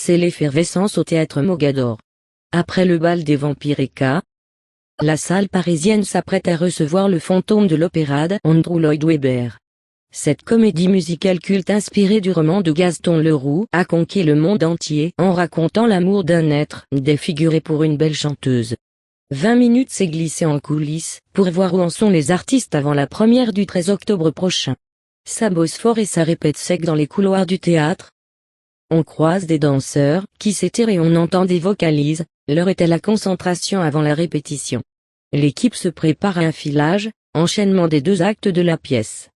c'est l'effervescence au théâtre Mogador. Après le bal des vampires et K, la salle parisienne s'apprête à recevoir le fantôme de l'opéra d'Andrew Lloyd Webber. Cette comédie musicale culte inspirée du roman de Gaston Leroux a conquis le monde entier en racontant l'amour d'un être défiguré pour une belle chanteuse. 20 minutes s'est glissé en coulisses pour voir où en sont les artistes avant la première du 13 octobre prochain. Ça bosse fort et ça répète sec dans les couloirs du théâtre. On croise des danseurs qui s'étirent et on entend des vocalises. L'heure est à la concentration avant la répétition. L'équipe se prépare à un filage, enchaînement des 2 actes de la pièce.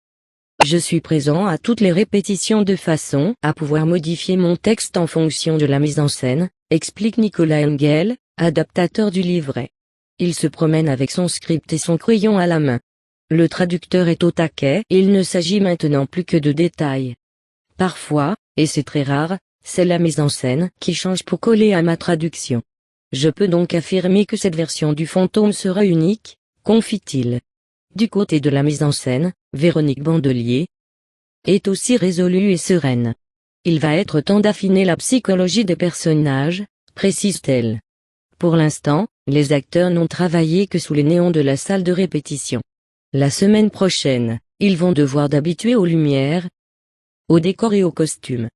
Je suis présent à toutes les répétitions de façon à pouvoir modifier mon texte en fonction de la mise en scène, explique Nicolas Engel, adaptateur du livret. Il se promène avec son script et son crayon à la main. Le traducteur est au taquet et il ne s'agit maintenant plus que de détails. Parfois, et c'est très rare, c'est la mise en scène qui change pour coller à ma traduction. Je peux donc affirmer que cette version du fantôme sera unique, confie-t-il. Du côté de la mise en scène, Véronique Bandelier est aussi résolue et sereine. Il va être temps d'affiner la psychologie des personnages, précise-t-elle. Pour l'instant, les acteurs n'ont travaillé que sous les néons de la salle de répétition. La semaine prochaine, ils vont devoir d'habituer aux lumières, au décor et aux costumes.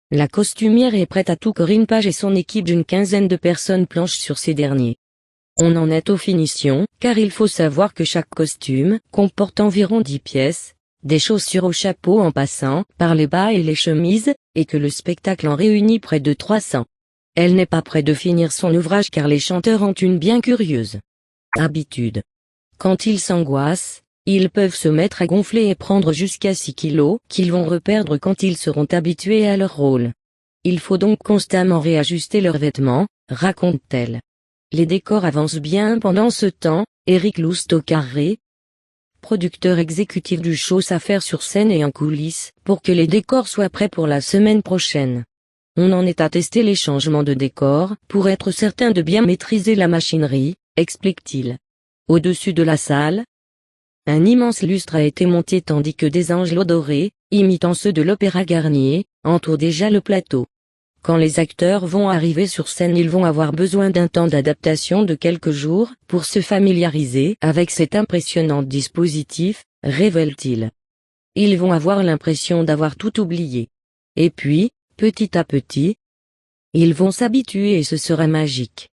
La costumière est prête à tout. Corinne Page et son équipe d'une 15aine de personnes planchent sur ces derniers. On en est aux finitions, car il faut savoir que chaque costume comporte environ 10 pièces, des chaussures au chapeau en passant par les bas et les chemises, et que le spectacle en réunit près de 300. Elle n'est pas près de finir son ouvrage car les chanteurs ont une bien curieuse habitude. Quand ils s'angoissent, ils peuvent se mettre à gonfler et prendre jusqu'à 6 kilos qu'ils vont reperdre quand ils seront habitués à leur rôle. Il faut donc constamment réajuster leurs vêtements, raconte-t-elle. Les décors avancent bien pendant ce temps. Éric Lousteau-Carré, producteur exécutif du show, s'affaire sur scène et en coulisses pour que les décors soient prêts pour la semaine prochaine. On en est à tester les changements de décors pour être certain de bien maîtriser la machinerie, explique-t-il. Au-dessus de la salle, un immense lustre a été monté tandis que des angelots dorés, imitant ceux de l'Opéra Garnier, entourent déjà le plateau. Quand les acteurs vont arriver sur scène, ils vont avoir besoin d'un temps d'adaptation de quelques jours pour se familiariser avec cet impressionnant dispositif, révèle-t-il. Ils vont avoir l'impression d'avoir tout oublié. Et puis, petit à petit, ils vont s'habituer et ce sera magique.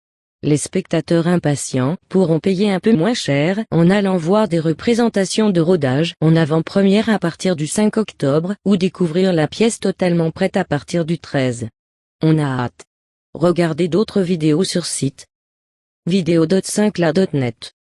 Les spectateurs impatients pourront payer un peu moins cher en allant voir des représentations de rodage en avant-première à partir du 5 octobre ou découvrir la pièce totalement prête à partir du 13. On a hâte. Regardez d'autres vidéos sur site vidéo.5la.net.